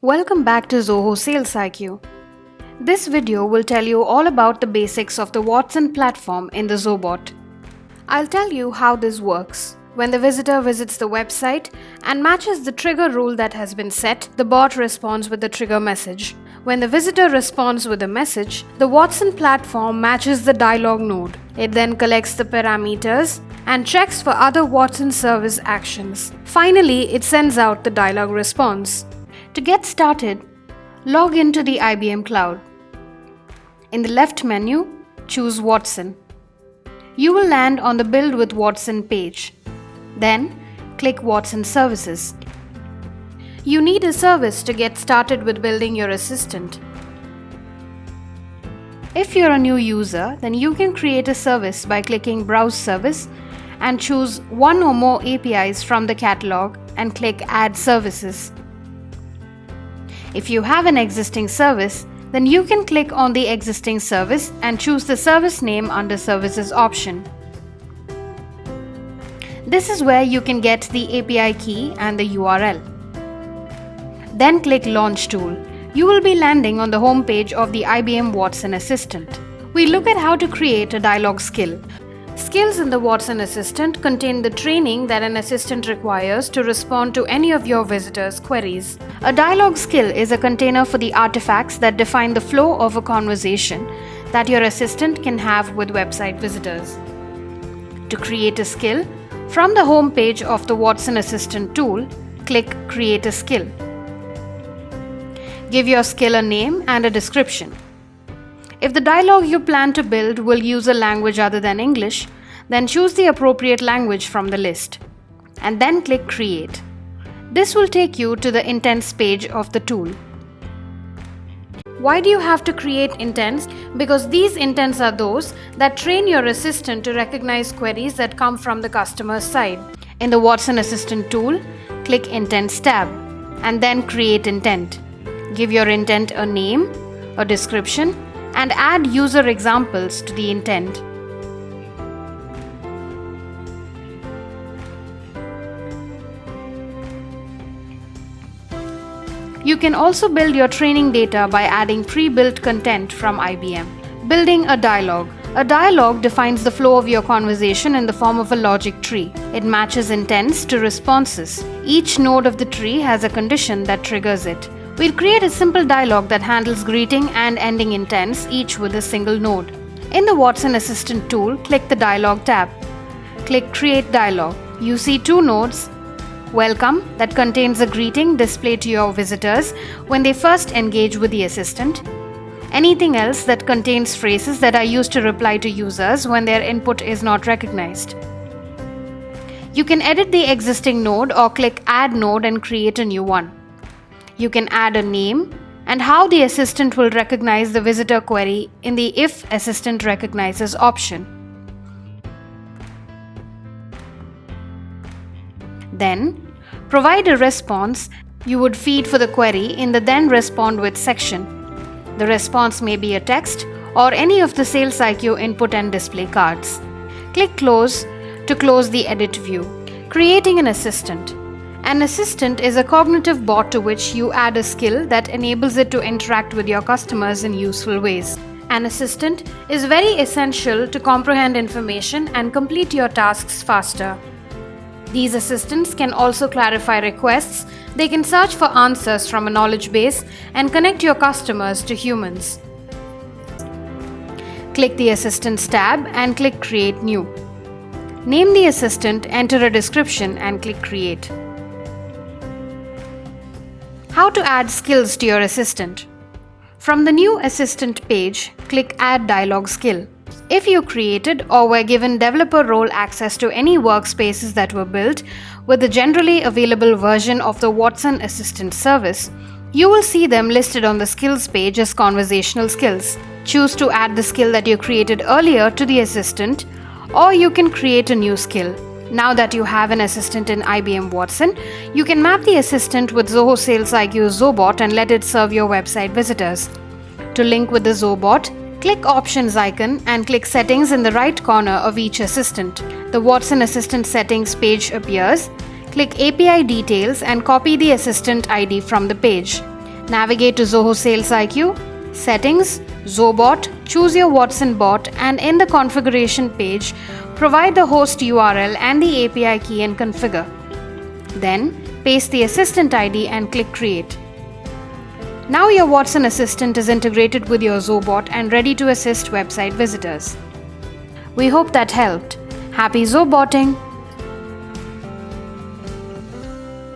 Welcome back to Zoho SalesIQ. This video will tell you all about the basics of the Watson platform in the Zobot. I'll tell you how this works. When the visitor visits the website and matches the trigger rule that has been set, the bot responds with the trigger message. When the visitor responds with a message, the Watson platform matches the dialog node. It then collects the parameters and checks for other Watson service actions. Finally, it sends out the dialog response. To get started, log into the IBM Cloud. In the left menu, choose Watson. You will land on the Build with Watson page. Then, click Watson Services. You need a service to get started with building your assistant. If you're a new user, then you can create a service by clicking Browse Service and choose one or more APIs from the catalog and click Add Services. If you have an existing service, then you can click on the existing service and choose the service name under Services option. This is where you can get the API key and the URL. Then click Launch Tool. You will be landing on the home page of the IBM Watson Assistant. We look at how to create a dialog skill. Skills in the Watson Assistant contain the training that an assistant requires to respond to any of your visitors' queries. A dialog skill is a container for the artifacts that define the flow of a conversation that your assistant can have with website visitors. To create a skill, from the home page of the Watson Assistant tool, click Create a Skill. Give your skill a name and a description. If the dialog you plan to build will use a language other than English, then choose the appropriate language from the list, and then click Create. This will take you to the intents page of the tool. Why do you have to create intents? Because these intents are those that train your assistant to recognize queries that come from the customer's side. In the Watson Assistant tool, click Intents tab, and then Create Intent. Give your intent a name, a description, and add user examples to the intent. You can also build your training data by adding pre-built content from IBM. Building a dialog. A dialog defines the flow of your conversation in the form of a logic tree. It matches intents to responses. Each node of the tree has a condition that triggers it. We'll create a simple dialog that handles greeting and ending intents, each with a single node. In the Watson Assistant tool, click the Dialog tab. Click Create Dialog. You see two nodes. Welcome, that contains a greeting displayed to your visitors when they first engage with the assistant. Anything else that contains phrases that are used to reply to users when their input is not recognized. You can edit the existing node or click Add Node and create a new one. You can add a name and how the assistant will recognize the visitor query in the If Assistant Recognizes option. Then, provide a response you would feed for the query in the Then Respond With section. The response may be a text or any of the SalesIQ input and display cards. Click Close to close the edit view. Creating an assistant. An assistant is a cognitive bot to which you add a skill that enables it to interact with your customers in useful ways. An assistant is very essential to comprehend information and complete your tasks faster. These assistants can also clarify requests, they can search for answers from a knowledge base, and connect your customers to humans. Click the Assistants tab and click Create New. Name the assistant, enter a description, and click Create. How to add skills to your assistant. From the new assistant page, click Add Dialog Skill. If you created or were given developer role access to any workspaces that were built with the generally available version of the Watson Assistant service, you will see them listed on the skills page as conversational skills. Choose to add the skill that you created earlier to the assistant, or you can create a new skill. Now that you have an assistant in IBM Watson, you can map the assistant with Zoho SalesIQ Zobot and let it serve your website visitors. To link with the Zobot, click Options icon and click Settings in the right corner of each assistant. The Watson Assistant Settings page appears. Click API Details and copy the assistant ID from the page. Navigate to Zoho SalesIQ, Settings, Zobot, choose your Watson bot, and in the configuration page, provide the host URL and the API key and configure. Then, paste the assistant ID and click Create. Now your Watson assistant is integrated with your Zobot and ready to assist website visitors. We hope that helped. Happy Zobotting!